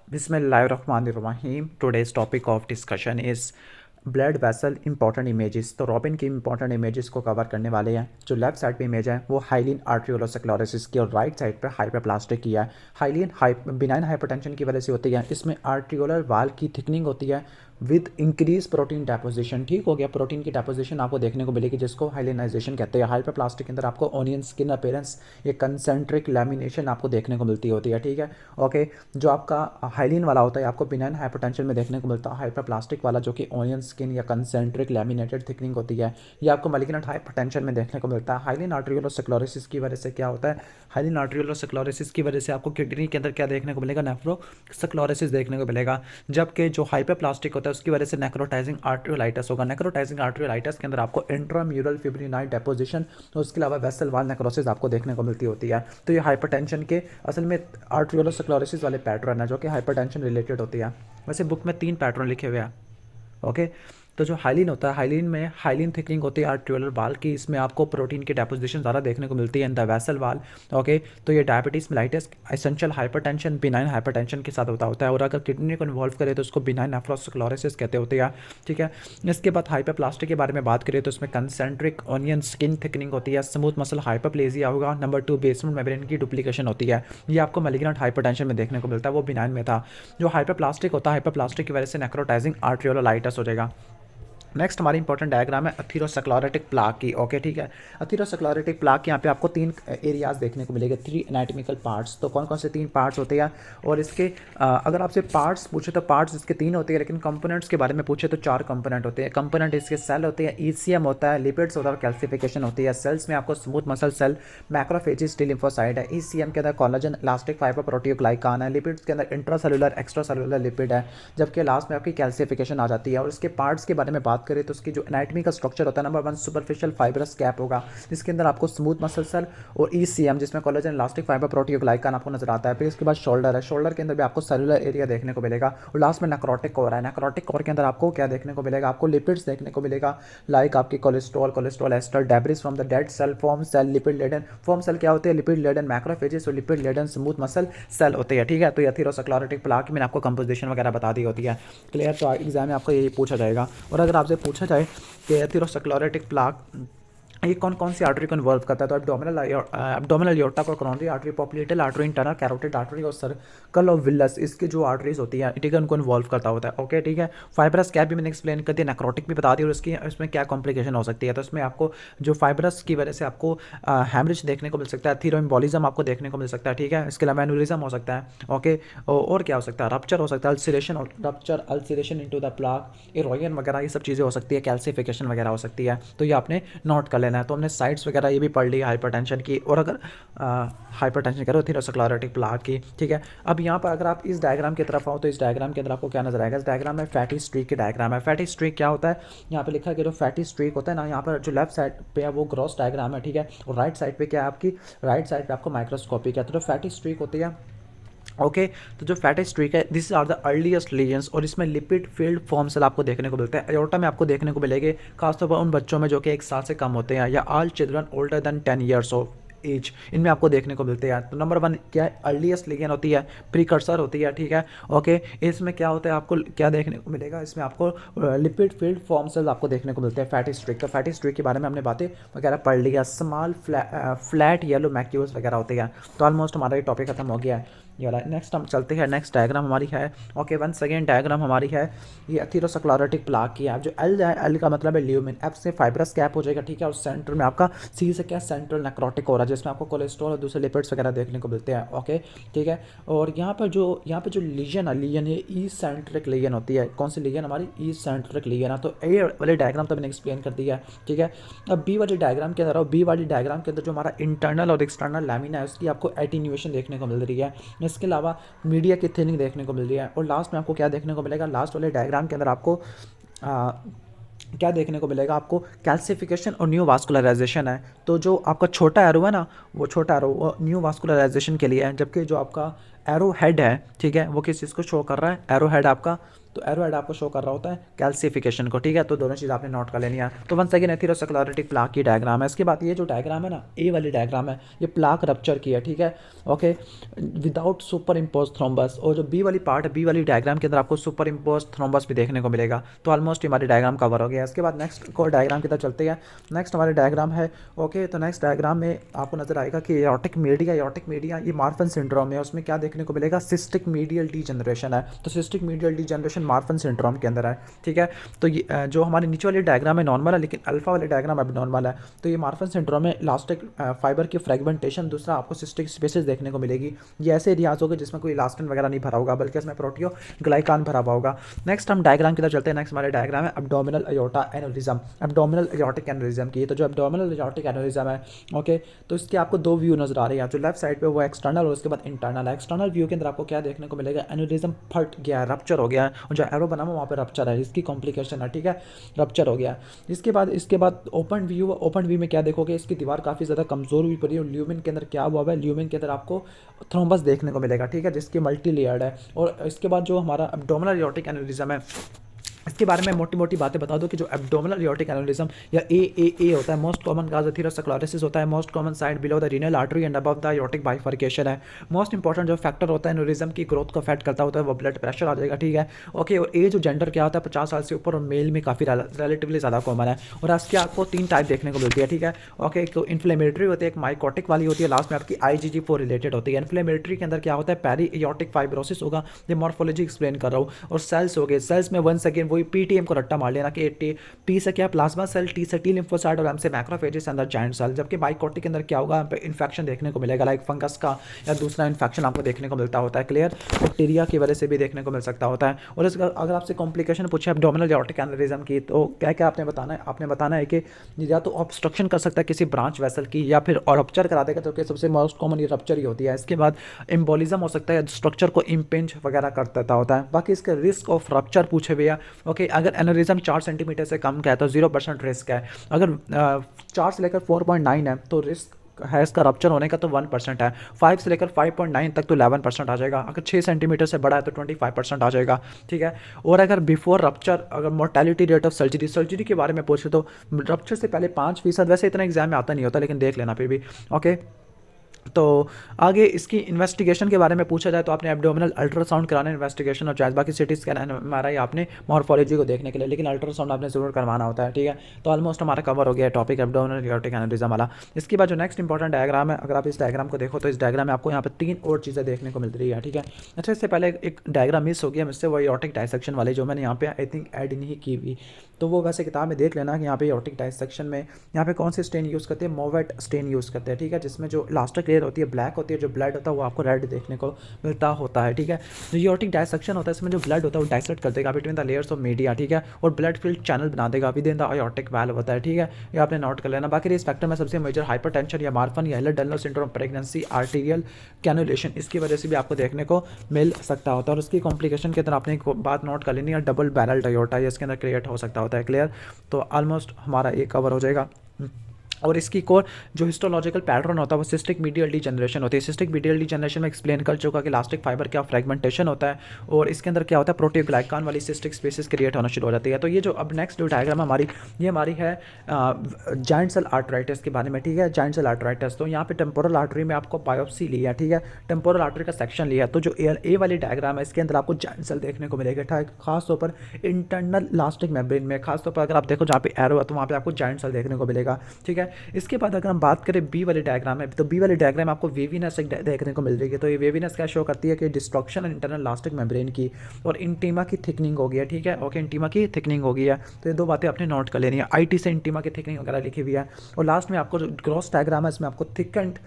बिस्मिल्लाहिर्रहमानिर्रहीम। Today's topic of discussion is blood vessel important images. तो robin की important images को कवर करने वाले हैं। जो लेफ्ट साइड पे इमेज है वो हाइलिन आर्ट्रियोलोस्क्लेरोसिस की और राइट साइड पे हाइपरप्लास्टिक की है। हाइलिन बिनाइन हाइपरटेंशन की वजह से होती है। इसमें आर्ट्रियोलर वाल की थिकनिंग होती है विद इंक्रीज प्रोटीन डेपोजिशन। ठीक हो गया, प्रोटीन की डेपोजिशन आपको देखने को मिलेगी जिसको हाइलिनाइजेशन कहते हैं। हाइपरप्लास्टिक के अंदर आपको ऑनियन स्किन अपीयरेंस, ये कंसेंट्रिक लैमिनेशन आपको देखने को मिलती होती है। ठीक है, ओके। जो आपका हाइलिन वाला होता है आपको बिनाइन हाइपरटेंशन में देखने को मिलता है। हाइपरप्लास्टिक वाला जो कि ऑनियन स्किन या कंसेंट्रिक लैमिनेटेड थिकनिंग होती है, ये आपको मैलिग्नेंट हाइपरटेंशन में देखने को मिलता है। हाइलिन आर्ट्रियोलोस्क्लेरोसिस की वजह से क्या होता है, हाइलिन आर्ट्रियोलोस्क्लेरोसिस की वजह से आपको किडनी के अंदर क्या देखने को मिलेगा, नेफ्रोस्क्लेरोसिस देखने को मिलेगा। जबकि जो हाइपरप्लास्टिक होता है उसकी वजह से नेक्रोटाइजिंग आर्ट्रियोलाइटिस होगा। नेक्रोटाइजिंग आर्ट्रियोलाइटिस के अंदर आपको इंट्राम्यूरल फिब्रिनाइट डेपोजिशन और उसके अलावा वेसल वाल नेक्रोसिस आपको देखने को मिलती होती है। तो ये हाइपरटेंशन के असल में आर्ट्रियोलोस्क्लेरोसिस वाले पैटर्न है जो कि हाइपरटेंशन रिलेटेड होती है। वैसे बुक में 3 पैटर्न लिखे हुए हैं, ओके। तो जो हाइलिन होता है, हाइलिन में हाइलिन थिकनिंग होती है आर्ट्रियोलर वाल की। इसमें आपको प्रोटीन की डेपोजिशन ज़्यादा देखने को मिलती है इन द वेसल वाल, ओके। तो ये diabetes mellitus essential hypertension benign hypertension के साथ होता है और अगर किडनी को इन्वॉल्व करे तो उसको बिनाइन नेफ्रोस्क्लेरोसिस कहते होते हैं। ठीक है, इसके बाद हाइपरप्लास्टिक के बारे में बात करें तो इसमें कंसेंट्रिक ऑनियन स्किन थिकनिंग होती है। स्मूथ मसल हाइपरप्लेजिया होगा। नंबर 2 बेसमेंट मेम्ब्रेन की डुप्लीकेशन होती है। ये आपको मैलिग्नेंट हाइपरटेंशन में देखने को मिलता है, वो बिनाइन में था। जो हाइपरप्लास्टिक होता है, हाइपरप्लास्टिक की वजह से नेक्रोटाइजिंग आर्ट्रियोलाइटिस हो जाएगा। नेक्स्ट हमारी इंपॉर्टेंट डायग्राम है अथीरोस्क्लेरोटिक प्लाक की, ओके। ठीक है, अथीरोस्क्लेरोटिक प्लाक यहाँ पे आपको 3 एरियाज देखने को मिलेंगे, 3 एनाटॉमिकल पार्ट्स। तो कौन कौन से 3 पार्ट्स होते हैं और इसके अगर आपसे पार्ट्स पूछे तो पार्ट्स इसके 3 होते हैं, लेकिन कंपोनेंट्स के बारे में पूछे तो 4 कंपोनेंट होते हैं। कंपोनेंट इसके सेल होते हैं, ईसीएम होता है, लिपिड्स होता है और कैल्सिफिकेशन होती है। सेल्स में आपको smooth muscle cell, macrophages, T lymphocyte है। ईसीएम के अंदर कोलाजन, इलास्टिक फाइबर, प्रोटियोग्लाइकान है। लिपिड्स के अंदर इंट्रासेलुलर, एक्स्ट्रा सेलुलर लिपिड है। जबकि लास्ट में आपकी कैल्सिफिकेशन आ जाती है। और इसके पार्ट्स के बारे में बात करें तो उसकी जो एनाटॉमी का स्ट्रक्चर होता है, नंबर 1 सुपरफिशियल फाइब्रस कैप होगा, जिसके अंदर आपको स्मूथ मसल सेल और ईसीएम जिसमें कोलेजन, इलास्टिक फाइबर, प्रोटियोग्लाइकान आपको नजर आता है। फिर इसके बाद शोल्डर है, शोल्डर के अंदर भी आपको सेलुलर एरिया देखने को मिलेगा। और लास्ट में नेक्रोटिक कोर है। नेक्रोटिक कोर के अंदर आपको क्या देखने को मिलेगा, आपको लिपिड्स देखने को मिलेगा, लाइक आपकी cholesterol ester, debris from the dead cell, foam cell, lipid laden. Foam cell क्या होते हैं, लिपिड लेडन मैक्रोफेजेस और lipid laden smooth muscle cell होते हैं। ठीक है, तो ये एथेरोस्क्लेरोटिक प्लाक मैंने आपको कंपोजिशन वगैरह बता दी होती है। क्लियर, तो एग्जाम में आपको यही पूछा जाएगा। और अगर आपसे पूछा जाए कि एथेरोस्क्लेरोटिक प्लाक ये कौन कौन सी आर्टरी को इन्वॉल्व करता है, तो एब्डोमिनल एयोर्टा और coronary artery, popliteal artery, internal carotid artery और सर्कल ऑफ विलस, इसकी जो आर्टरीज होती है, ठीक है, उनको इन्वॉल्व करता होता है, ओके। ठीक है, फाइब्रस कैप भी मैंने एक्सप्लेन कर दिया, नेक्रोटिक भी बता दी और इसकी इसमें क्या कॉम्प्लिकेशन हो सकती है। तो इसमें आपको जो फाइब्रस की वजह से आपको हैमरेज देखने को मिल सकता है, थीरोएम्बोलिज्म आपको देखने को मिल सकता है। ठीक है, इसके अलावा एनुरिज्म हो सकता है, ओके। और क्या हो सकता है, रप्चर हो सकता है, ulceration into the plaque, erosion वगैरह, ये सब चीज़ें हो सकती है, कैल्सिफिकेशन वगैरह हो सकती है। तो ये आपने नोट कर लेना है। तो हमने साइड्स वगैरह ये भी पढ़ ली हाइपरटेंशन की, और अगर हाइपरटेंशन करो एथेरोस्क्लेरोटिक प्लाक की। ठीक है, अब यहाँ पर अगर आप इस डायग्राम की तरफ आओ तो इस डायग्राम के अंदर आपको क्या नजर आएगा, इस डायग्राम में फैटी स्ट्रीक की डायग्राम है। फैटी स्ट्रीक क्या होता है, यहाँ पे लिखा है कि जो फैटी स्ट्रीक होता है ना, यहाँ पर जो लेफ्ट साइड पे है वो ग्रॉस डायग्राम है, ठीक है, और राइट साइड पे क्या है आपकी, राइट साइड पे आपको माइक्रोस्कोपिक है। तो जो फैटी स्ट्रीक होती है, ओके, तो जो फैटी स्ट्रीक है, this are the earliest lesions, और इसमें लिपिड फील्ड फॉर्म सेल आपको देखने को मिलते हैं। एयोर्टा में आपको देखने को मिलेंगे, खासतौर पर उन बच्चों में जो कि 1 साल से कम होते हैं, या all children older than 10 years of age, इनमें आपको देखने को मिलते हैं। तो नंबर 1 क्या है, अर्लीस्ट लीजन होती है, प्रीकर्सर होती है। ठीक है, ओके। इसमें क्या होता है, आपको क्या देखने को मिलेगा, इसमें आपको लिपिड फील्ड फॉर्म सेल्स आपको देखने को मिलते हैं फैटी स्ट्रीक। तो फैटी स्ट्रीक के बारे में हमने बातें वगैरह पढ़ लिया। स्मॉल फ्लैट येलो मैक्यूल्स वगैरह होते हैं। तो ऑलमोस्ट हमारा ये टॉपिक खत्म हो गया है। ये वाला नेक्स्ट हम चलते हैं, नेक्स्ट डायग्राम हमारी है, ओके, वन सेकेंड डायग्राम हमारी है ये एथेरोस्क्लेरोटिक प्लाक की है। जो एल है, एल का मतलब है ल्यूमिन, एफ से फाइब्रस कैप हो जाएगा, ठीक है, और सेंटर में आपका सी से क्या, सेंट्रल नेक्रोटिक हो रहा है, जिसमें आपको कोलेस्ट्रॉल और दूसरे लिपिड्स वगैरह देखने को मिलते हैं, ओके। ठीक है, और यहाँ पर जो लीजन है, लीजन ये ई सेंट्रिक लीजन होती है। कौन सी लीजन हमारी, ई सेंट्रिक लीजन है। तो ए वाले डायग्राम तो मैंने एक्सप्लेन कर दिया है, ठीक है। अब बी वाले डायग्राम के अंदर, बी वाली डायग्राम के अंदर जो हमारा इंटरनल और एक्सटर्नल लैमिना है उसकी आपको एटीन्यूएशन देखने को मिल रही है। इसके अलावा मीडिया की थिनिंग देखने को मिल रही है। और लास्ट में आपको क्या देखने को मिलेगा, लास्ट वाले डायग्राम के अंदर आपको क्या देखने को मिलेगा, आपको कैल्सिफिकेशन और न्यू वास्कुलराइजेशन है। तो जो आपका छोटा एरो है ना, वो छोटा एरो वो न्यू वास्कुलराइजेशन के लिए है, जबकि जो आपका एरो हेड है, ठीक है, वो किस चीज़ को शो कर रहा है, एरो हेड आपका, तो एरो हेड आपको शो कर रहा होता है कैल्सिफिकेशन को, ठीक है। तो दोनों चीज़ आपने नोट कर लेनी है। तो वन सेकेंड एथेरोस्क्लेरोटिक प्लाक की डायग्राम है। इसके बाद ये जो डायग्राम है ना, ए वाली डायग्राम है, ये प्लाक रप्चर की है, ठीक है, okay, without super impose thrombus. और जो बी वाली पार्ट है, बी वाली डायग्राम के अंदर आपको सुपर इम्पोज थ्रोम्बस भी देखने को मिलेगा। तो ऑलमोस्ट हमारी डायग्राम कवर हो गया। इसके बाद नेक्स्ट को डायग्राम की तरफ चलते हैं। नेक्स्ट हमारे डायग्राम है, ओके, तो नेक्स्ट डायग्राम में आपको नजर आएगा कि एयोर्टिक मीडिया ये मार्फन सिंड्रोम है। उसमें क्या देखने को मिलेगा, सिस्टिक मीडियल डीजनरेशन है। तो cystic medial degeneration Marfan syndrome के अंदर है, ठीक है। तो ये जो हमारी नीचे वाली डायग्राम है नॉर्मल है, लेकिन अल्फा वाली डायग्राम अब नॉर्मल है। तो ये मार्फन सिंड्रोम में इलास्टिक फाइबर की फ्रेगमेंटेशन, दूसरा आपको सिस्टिक स्पेसेस देखने को मिलेगी। ये ऐसे एरियाज होगा जिसमें कोई इलास्टिन वगैरह नहीं भरा होगा, बल्कि इसमें प्रोटियो ग्लाइकान भरा हुआ होगा। नेक्स्ट हम डायग्राम की तरफ चलते हैं। नेक्स्ट हमारे डायग्राम है एब्डोमिनल अयोर्टा एन्युरिज्म, एब्डोमिनल अयोर्टिक एन्युरिज्म की। तो जो एब्डोमिनल अयोर्टिक एन्युरिज्म है, ओके, तो इसके आपको दो व्यू नजर आ रही है। जो लेफ्ट साइड पे वो एक्सटर्नल और उसके बाद इंटरनल है। एक्सटर्नल व्यू के अंदर आपको क्या देखने को मिलेगा, एन्युरिज्म फट गया है, रप्चर हो गया है, और जो एरो बना हुआ वहाँ पे रप्चर है, इसकी कॉम्प्लिकेशन है, ठीक है, रप्चर हो गया है। इसके बाद ओपन व्यू में क्या देखोगे, इसकी दीवार काफ़ी ज़्यादा कमज़ोर हुई पड़ी है। और ल्यूमिन के अंदर क्या हुआ है, ल्यूमिन के अंदर आपको थ्रोम्बस देखने को मिलेगा, ठीक है, जिसकी मल्टी लेयर्ड है। और इसके बाद जो हमारा एब्डोमिनल एयोर्टिक एन्युरिज्म है, इसके बारे में मोटी मोटी बातें बता दो कि जो एब्डोमिनल एयोर्टिक एन्युरिज्म या ए होता है, मोस्ट कॉमन काज एथेरोस्क्लेरोसिस होता है, most common side below the renal artery and above the aortic bifurcation है। मोस्ट इंपॉर्टेंट जो फैक्टर होता है एन्युरिज्म की ग्रोथ को अफेक्ट करता होता है वो ब्लड प्रेशर आ जाएगा, ठीक है, ओके। और एज, जेंडर क्या होता है, 50 साल से ऊपर, और मेल में काफ़ी रिलेटिवली ज़्यादा कॉमन है। और इसके आपको 3 टाइप देखने को मिलती है, ठीक है, ओके। एक तो इन्फ्लेमेटरी होती है, एक माइकोटिक वाली होती है, लास्ट में आपकी IgG4 रिलेटेड होती है। इन्फ्लेमेटरी के अंदर क्या होता है, पेरी एयोर्टिक फाइब्रोसिस होगा, ये मॉर्फोलॉजी एक्सप्लेन कर रहा हूँ। और सेल्स हो गए, सेल्स में वंस अगेन वही PTM को रट्टा मार लेना कि पी से क्या प्लाज्मा सेल, टी से टी लिम्फोसाइट, और एम से मैक्रोफेजेस अंदर जायंट सेल। जबकि बाइकोटिक के अंदर क्या होगा, यहाँ पे इन्फेक्शन देखने को मिलेगा, लाइक फंगस का या दूसरा इन्फेक्शन आपको देखने को मिलता होता है, क्लियर, बैक्टीरिया की वजह से भी देखने को मिल सकता होता है। और इसका अगर आपसे कॉम्प्लिकेशन पूछे एब्डोमिनल एयोर्टिक एन्युरिज्म की, तो क्या क्या आपने बताना है कि या तो ऑब्स्ट्रक्शन कर सकता है किसी ब्रांच वेसल की, या फिर और रप्चर करा देगा, तो कि सबसे मोस्ट कॉमन ये रप्चर ही होती है। इसके बाद एम्बोलिज्म हो सकता है, स्ट्रक्चर को इम्पेंज वगैरह कर देता होता है। बाकी इसके रिस्क ऑफ रप्चर पूछे हुए हैं, ओके, अगर एन्युरिज्म 4 सेंटीमीटर से कम का है तो 0% रिस्क है। अगर 4 से लेकर 4.9 है तो रिस्क है इसका रप्चर होने का तो 1% है। 5 से लेकर 5.9 तक तो 11% आ जाएगा। अगर 6 सेंटीमीटर से बड़ा है तो 25% आ जाएगा, ठीक है। और अगर बिफोर रप्चर, अगर मोर्टेलिटी रेट ऑफ सर्जरी के बारे में पूछे तो रप्चर से पहले 5%, वैसे इतना एग्जाम में आता नहीं होता, लेकिन देख लेना फिर भी, ओके। तो आगे इसकी इन्वेस्टिगेशन के बारे में पूछा जाए तो आपने एब्डोमिनल अल्ट्रासाउंड कराना है, इन्वेस्टिगेशन, और चाहे बाकी सिटी स्कैन MRI आपने मॉर्फोलॉजी को देखने के लिए, लेकिन अल्ट्रासाउंड आपने जरूर करवाना होता है, ठीक है। तो ऑलमोस्ट हमारा कवर हो गया टॉपिक एब्डोमिनल एयोर्टिक एन्युरिज्म वाला। इसके बाद जो नेक्स्ट इंपॉर्टेंट डायग्राम है, अगर आप इस डायग्राम को देखो तो इस डायग्राम में आपको यहाँ पर 3 और चीज़ें देखने को मिल रही है, ठीक है। अच्छा, इससे पहले एक डायग्राम मिस हो गया मुझसे, वो एयोर्टिक डायसेक्शन वाली, जो मैंने यहाँ पे आई थिंक ऐड नहीं की हुई, तो वो वैसे किताब में देख लेना कि यहाँ पे एयोर्टिक डायसेक्शन में यहाँ पे कौन से स्टेन यूज़ करते हैं, मोवेट स्टेन यूज़ करते हैं, ठीक है, जिसमें जो इलास्टिक लेयर होती है ब्लैक होती है, जो ब्लड होता है वो आपको रेड देखने को मिलता होता है, ठीक है। जो एयोर्टिक डायसेक्शन होता है इसमें जो ब्लड होता है वो डायसेक्ट कर देगा between the layers of media, ठीक है, और ब्लड फील्ड चैनल बना देगा विद इन द एयोर्टिक वाल्व होता है, ठीक है, ये आपने नोट कर लेना। बाकी इस फैक्टर में सबसे मेजर हाइपरटेंशन या मार्फन या Elder syndrome, pregnancy, arterial cannulation, इसकी वजह से भी आपको देखने को मिल सकता होता है। और उसकी कॉम्प्लिकेशन के अंदर आपने एक बात नोट कर लेनी है, डबल बैरल अयोर्टा इसके अंदर क्रिएट हो सकता होता है, क्लियर। तो ऑलमोस्ट हमारा ये कवर हो जाएगा। और इसकी कोर जो हिस्टोलॉजिकल पैटर्न होता है वो सिस्टिक मीडियल डीजनरेशन होती है। सिस्टिक मीडियल डीजनरेशन में एक्सप्लेन कर चुका कि इलास्टिक फाइबर क्या फ्रेगमेंटेशन होता है, और इसके अंदर क्या होता है, प्रोटीग्लाइकान वाली सिस्टिक स्पेसिस क्रिएट होना शुरू हो जाती है। तो ये जो अब नेक्स्ट जो डायग्राम हमारी, ये हमारी है जाइंट सेल आर्टराइटिस के बारे में, ठीक है, जाइंट सेल आर्टराइटिस। तो यहाँ पे टेम्पोरल आर्टरी में आपको बायोप्सी लिया है, ठीक है, टेम्पोरल आर्टरी का सेक्शन लिया है। तो जो ए वाली डायग्राम है इसके अंदर आपको जाइंट सेल देखने को मिलेगा, ठीक, खासतौर पर इंटरनल इलास्टिक मेम्ब्रेन में, खासतौर पर अगर आप देखो जहाँ पे एरो है तो वहाँ पे आपको जाइंट सेल देखने को मिलेगा, ठीक है। इसके बाद अगर हम बात करें बी वाली डायग्राम है, तो बी वाली डायग्राम आपको वेवीनेस देखने को मिल रही है। तो ये वेवीनेस क्या शो करती है कि डिस्ट्रक्शन इंटरनल इलास्टिक मेम्ब्रेन की और इंटीमा की थिकनिंग हो गई है, ठीक है, ओके, इंटीमा की थिकनिंग हो गई है। तो ये दो बातें आपने नोट कर लेनी है, IT से इंटीमा की थिकनिंग वगैरह लिखी हुई है। और लास्ट में आपको जो ग्रॉस डायग्राम है इसमें आपको थिकेंड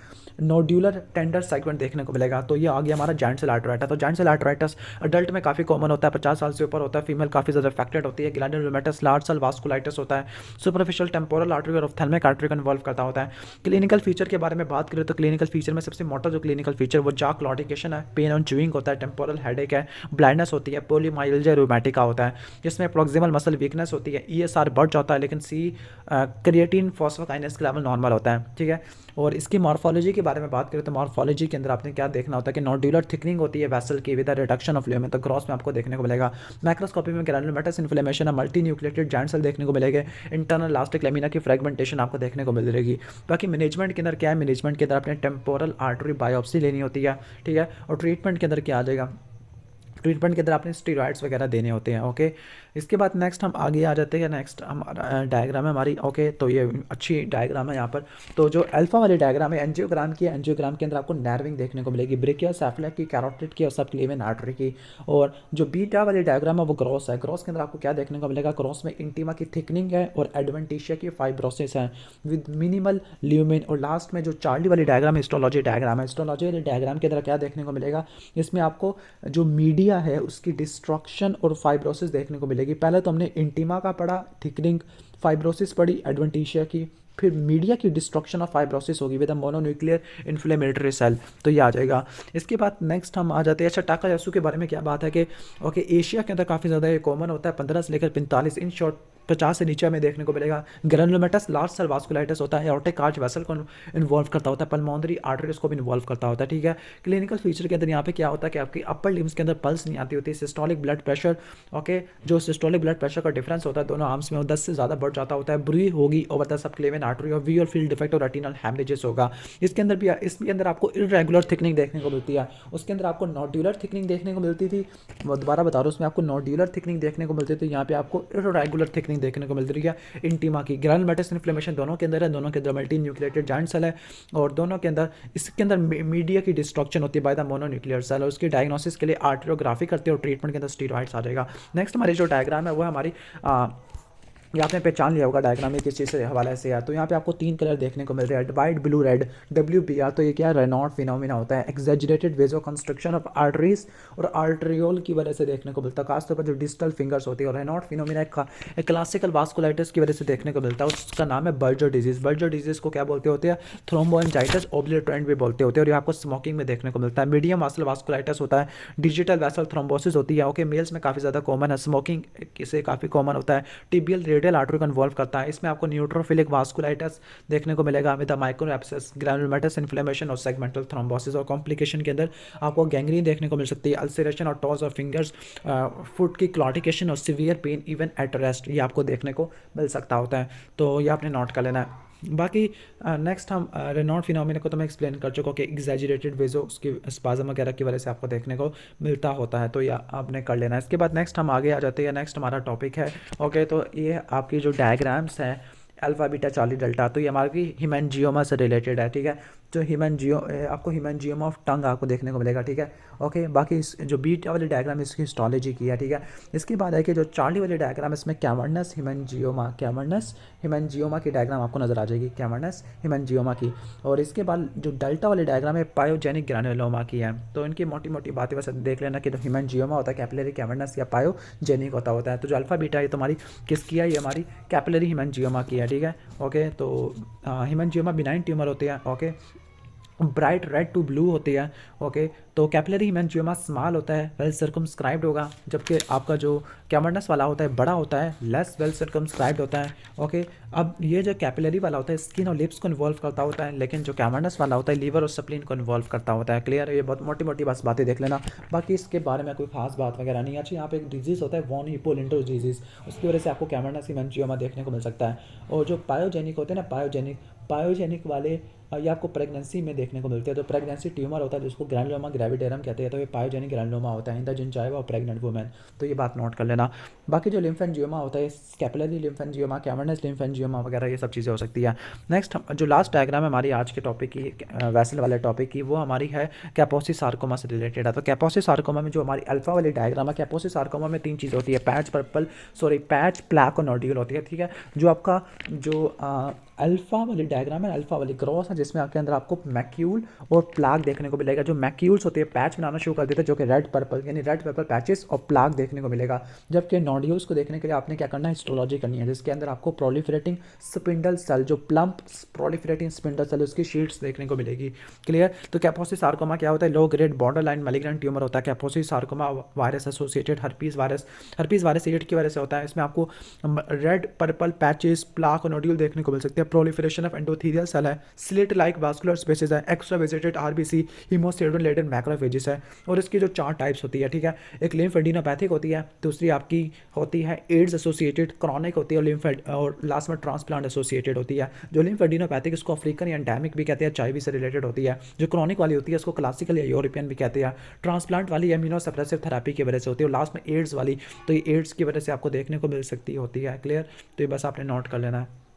नोड्यूलर टेंडर सेगमेंट देखने को मिलेगा। तो ये आ गया हमारा जाइंट सेल आर्टराइटिस। तो जाइंट सेल आर्टराइटिस अडल्ट में काफ़ी कॉमन होता है, 50 साल से ऊपर होता है, फीमेल काफ़ी ज़्यादा अफेक्टेड होती है। ग्लैंडुलोमेटस लार्ज सेल वास्कुलाइटिस होता है। सुपरफिशियल टेम्पोरल आर्टरी और ऑप्थेल्मिक आर्टरी आर्टरी को इन्वॉल्व करता होता है। क्लिनिकल फीचर के बारे में बात करें तो क्लिनिकल फीचर में सबसे मोटा जो क्लिनिकल फीचर वो जा क्लॉटिकेशन है, पेन ऑन च्यूइंग होता है, टेम्पोरल हेडेक है, ब्लाइंडनेस होती है, पोलीमाइल्जिया रूमेटिका होता है जिसमें प्रोक्सिमल मसल वीकनेस होती है, ईएसआर बढ़ जाता है लेकिन सी क्रिएटिन फॉस्फोकाइनेस का लेवल नॉर्मल होता है, ठीक है। और इसकी मॉर्फोलॉजी के बारे में बात करें तो मॉर्फोलॉजी के अंदर आपने क्या देखना होता है कि नोड्यूलर थिकनिंग होती है वेसल की विद रिडक्शन ऑफ ल्यूमेन, तो क्रॉस में आपको देखने को मिलेगा। माइक्रोस्कोपी में ग्रैनुलोमेटस इन्फ्लेमेशन है, मल्टी न्यूक्लिएटेड जॉइंट सेल देखने को मिलेंगे, इंटरनल इलास्टिक लेमिना की फ्रेगमेंटेशन आपको देखने को मिल रहेगी। बाकी मैनेजमेंट के अंदर क्या है, मैनेजमेंट के अंदर अपने टेम्पोरल आर्टरी बायोप्सी लेनी होती है, ठीक है। और ट्रीटमेंट के अंदर क्या आ जाएगा, ट्रीटमेंट के अंदर आपने स्टीरॉइड्स वगैरह देने होते हैं, ओके। इसके बाद नेक्स्ट हम आगे आ जाते हैं, नेक्स्ट हमारा डायग्राम है हमारी, ओके। तो ये अच्छी डायग्राम है यहाँ पर। तो जो अल्फा वाली डायग्राम है एंजियोग्राम की, एंजियोग्राम के अंदर आपको नर्विंग देखने को मिलेगी, ब्रेकियोसेफेलिक की, कैरोटिड की और सबक्लेवियन आर्टरी की। और जो बीटा वाली डायग्राम है वो ग्रॉस है, ग्रॉस के अंदर आपको क्या देखने को मिलेगा, ग्रॉस में इंटीमा की थिकनिंग है और एडवेंटिशिया की फाइब्रोसिस है विद मिनिमल ल्यूमेन। और लास्ट में जो चार्ली वाली डायग्राम है हिस्टोलॉजी डायग्राम है, हिस्टोलॉजी वाली डायग्राम के अंदर क्या देखने को मिलेगा, इसमें आपको जो मीडिया है उसकी डिस्ट्रक्शन और फाइब्रोसिस देखने को मिलेगी। पहले तो हमने इंटीमा का पढ़ा, थिकनिंग, फाइब्रोसिस पढ़ी एडवेंटिशिया की, फिर मीडिया की डिस्ट्रक्शन और फाइब्रोसिस होगी विद मोनोन्यूक्लियर इन्फ्लेमेटरी सेल, तो ये आ जाएगा। इसके बाद नेक्स्ट हम आ जाते हैं, अच्छा टाकायासु के बारे में क्या बात है कि ओके एशिया के अंदर काफ़ी ज़्यादा ये कॉमन होता है, 15 से लेकर 45, इन शॉर्ट 50 से नीचे में देखने को मिलेगा। ग्रेनुलोमेटस लार्ज सेल वास्कुलाइटिस होता है, एओर्टिक आर्च वेसल को इन्वॉल्व करता होता है, पल्मोनरी आर्टरीज को भी इन्वॉल्व करता होता है, ठीक है। क्लिनिकल फीचर के अंदर यहाँ पे क्या होता है कि आपकी अपर लिम्स के अंदर पल्स नहीं आती होती, सिस्टोलिक ब्लड प्रेशर, ओके, जो सिस्टोलिक ब्लड प्रेशर का डिफरेंस होता है दोनों आर्म्स में वो 10 से ज़्यादा बढ़ जाता होता है, ब्री होगी ओवर द सबक्लेवियन आर्टरी और वी और फील्ड डिफेक्ट और रेटिनल हैमरेजेस होगा। इसके अंदर भी, इसके अंदर आपको इरेगुलर थिकनिंग देखने को मिलती है, उसके अंदर आपको नोड्यूलर थिकनिंग देखने को मिलती थी, दोबारा बता रहा हूँ, उसमें आपको नोड्यूलर थिकनिंग देखने को मिलती थी, यहाँ पे आपको इरेगुलर थिकनिंग देखने को मिलती है इंटीमा की। ग्रैनुलोमेटस इन्फ्लेमेशन दोनों के अंदर है, दोनों के अंदर मल्टी न्यूक्लिएटेड जॉइंट सेल है और दोनों के अंदर, इसके अंदर मीडिया की डिस्ट्रक्शन होती है बाय द मोनोन्यूक्लियर सेल और उसकी डायग्नोसिस के लिए आर्टियोग्राफी करते हैं और ट्रीटमेंट के अंदर स्टीरॉइड्स आ जाएगा। नेक्स्ट हमारी जो डायग्राम है वो हमारी ये आपने पहचान लिया होगा डायग्राम में किस चीज़ से हवाले से है। तो यहाँ पे आपको 3 कलर देखने को मिल रहे हैं, वाइट ब्लू रेड, WBR। तो ये क्या है, रेनॉल्ड फिनोमिना होता है, एक्सैजरेटेड वेजो कंस्ट्रक्शन ऑफ आर्टरीज और आर्टरियोल की वजह से देखने को मिलता है, खासतौर पर जो डिस्टल फिंगर्स होती है। और रेनॉल्ड फिनोमिना एक क्लासिकल वास्कुलाइटिस की वजह से देखने को मिलता है, उसका नाम है बर्जर डिजीज़। बर्जर डिजीज़ को क्या बोलते होते हैं, थ्रोम्बोएंजाइटिस ओब्लिटरेंट भी बोलते होते हैं और ये आपको स्मोकिंग में देखने को मिलता है। मीडियम मसल वास्कुलाइटिस होता है, डिजिटल वेसल थ्रोम्बोसिस होती है, ओके, मेल्स में काफ़ी ज़्यादा कॉमन है, स्मोकिंग से काफ़ी कॉमन होता है, टिबियल रेडियल आर्टरी को इन्वॉल्व करता है। इसमें आपको न्यूट्रोफिलिक वास्कुलाइटिस देखने को मिलेगा with micro abscess, granulomatous inflammation और सेगमेंटल थ्रोम्बोसिस। और कॉम्प्लिकेशन के अंदर आपको गैंग्रीन देखने को मिल सकती है, अल्सरेशन और टॉज ऑफ फिंगर्स, फुट की क्लॉटिकेशन और severe pain even at rest, ये आपको देखने को मिल सकता होता है। तो ये आपने नोट कर लेना है। बाकी नेक्स्ट हम रेनॉल्ड फिनोमिना को तो मैं एक्सप्लेन कर चुका हूँ कि एग्जैजरेटेड वेजो उसकी स्पाज्म वगैरह की वजह से आपको देखने को मिलता होता है, तो ये आपने कर लेना है। इसके बाद नेक्स्ट हम आगे आ जाते हैं, नेक्स्ट हमारा टॉपिक है, ओके। तो ये आपकी जो डायग्राम्स हैं अल्फा बीटा चार्ली डेल्टा, तो ये हमारी हिमेंजियोमा से रिलेटेड है, ठीक है। जो आपको हिमेंजियोमा ऑफ टंग आपको देखने को मिलेगा, ठीक है, ओके। बाकी जो बीटा वाली डायग्राम इसकी हिस्टोलॉजी की है, ठीक है। इसके बाद है कि जो चार्ली वाली डायग्राम इसमें कैवर्नस हिमेंजियोमा की डायग्राम आपको नजर आ जाएगी, कैवर्नस हिमेंजियोमा की। और इसके बाद जो डेल्टा वाली डायग्राम है पायोजेनिक ग्रैनुलोमा की है। तो इनकी मोटी मोटी बातें बस देख लेना कि जो हिमेंजियोमा होता है कैपिलरी कैवर्नस या पायोजेनिक होता है। तो जो अल्फा बीटा है तुम्हारी किसकी है, ये हमारी कैपिलरी हिमेंजियोमा की है, ठीक है, ओके। तो हिमेंजियोमा बिनाइन ट्यूमर होते हैं, okay, bright red to blue होती है, ओके। तो कैपिलरी हिमेंजियोमा स्मॉल होता है, वेल सर्कमस्क्राइब्ड होगा, जबकि आपका जो कैवर्नस वाला होता है बड़ा होता है, लेस वेल सर्कमस्क्राइब्ड होता है, ओके। अब ये जो कैपिलरी वाला होता है स्किन और लिप्स को इन्वॉल्व करता होता है, लेकिन जो कैवर्नस वाला होता है लीवर और स्प्लीन को इन्वॉल्व करता होता है, क्लियर है। ये बहुत मोटी मोटी बस बातें देख लेना, बाकी इसके बारे में कोई खास बात वगैरह नहीं है। अच्छा, यहाँ पे एक डिजीज़ होता है वॉन हिपोलिंटो डिजीज़, उसकी वजह से आपको कैवर्नस हिमेंजियोमा देखने को मिल सकता है। और जो पायोजेनिक होते हैं ना, पायोजेनिक वाले ये आपको प्रेगनेंसी में देखने को मिलते हैं। तो प्रेगनेंसी ट्यूमर होता है जिसको ग्रैनुलोमा ग्रेविडेरम कहते हैं, तो ये पायोजेनिक ग्रैनुलोमा होता है इन द जिंजाइवा और प्रेग्नेंट वुमेन, तो ये बात नोट कर लेना। बाकी जो लिम्फेंजियोमा होता है, कैपिलरी लिम्फेंजियोमा, कैवर्नस लिम्फेंजियोमा वगैरह ये सब चीज़ें हो सकती है। नेक्स्ट जो लास्ट डायग्राम है हमारी आज के टॉपिक की, वैसल वाले टॉपिक की, वो हमारी है कैपोसी सार्कोमा से रिलेटेड है। तो कैपोसी सार्कोमा में जो हमारी अल्फा वाली डायग्राम है, कैपोसी सार्कोमा में 3 चीज़ होती है, पैच, प्लैक और नोड्यूल होती है, ठीक है। जो आपका जो अल्फा वाली डायग्राम है, अल्फा वाली क्रॉस है जिसमें आपके अंदर आपको मैक्यूल और प्लाग देखने को मिलेगा। जो मैक्यूल्स होते हैं पैच बनाना शुरू कर देते हैं, जो कि रेड पर्पल यानी रेड पर्पल पैचेस और प्लाग देखने को मिलेगा। जबकि नोड्यूल्स को देखने के लिए आपने क्या करना है, हिस्टोलॉजी करनी है, जिसके अंदर आपको प्रोलिफरेटिंग स्पिंडल सेल, जो प्लम्प प्रोलिफरेटिंग स्पिंडल सेल, उसकी शीट्स देखने को मिलेगी। क्लियर। तो कैपोसी सार्कोमा क्या होता है, low grade border line malignant tumour होता है। Kaposi sarcoma virus associated herpes virus एड की वजह से होता है। इसमें आपको रेड पर्पल पैचेस, प्लाक और नोड्यूल देखने को मिल सकते हैं। प्रोलिफरेशन ऑफ एंडोथेलियल सेल है, स्लिट लाइक वास्कुलर स्पेसेस है, extravasated RBC, haemosiderin laden macrophages है। और इसकी जो 4 टाइप्स होती है, ठीक है, एक लिम्फेडिनोपैथिक होती है, दूसरी आपकी होती है एड्स एसोसिएटेड, क्रॉनिक होती है, और लास्ट में ट्रांसप्लांट एसोसिएटेड होती है। जो लिम्फेडिनोपैथिक इसको अफ्रीकन या एंडेमिक भी कहते हैं, एचआईवी से रिलेटेड होती है। जो क्रॉनिक वाली होती है इसको क्लासिकल या यूरोपियन भी कहते हैं। ट्रांसप्लांट वाली इम्यूनोसप्रेसिव थेरेपी की वजह से होती है। और लास्ट में एड्स वाली, तो ये एड्स की वजह से आपको देखने को मिल सकती होती है। क्लियर। तो ये बस आपने नोट कर लेना है।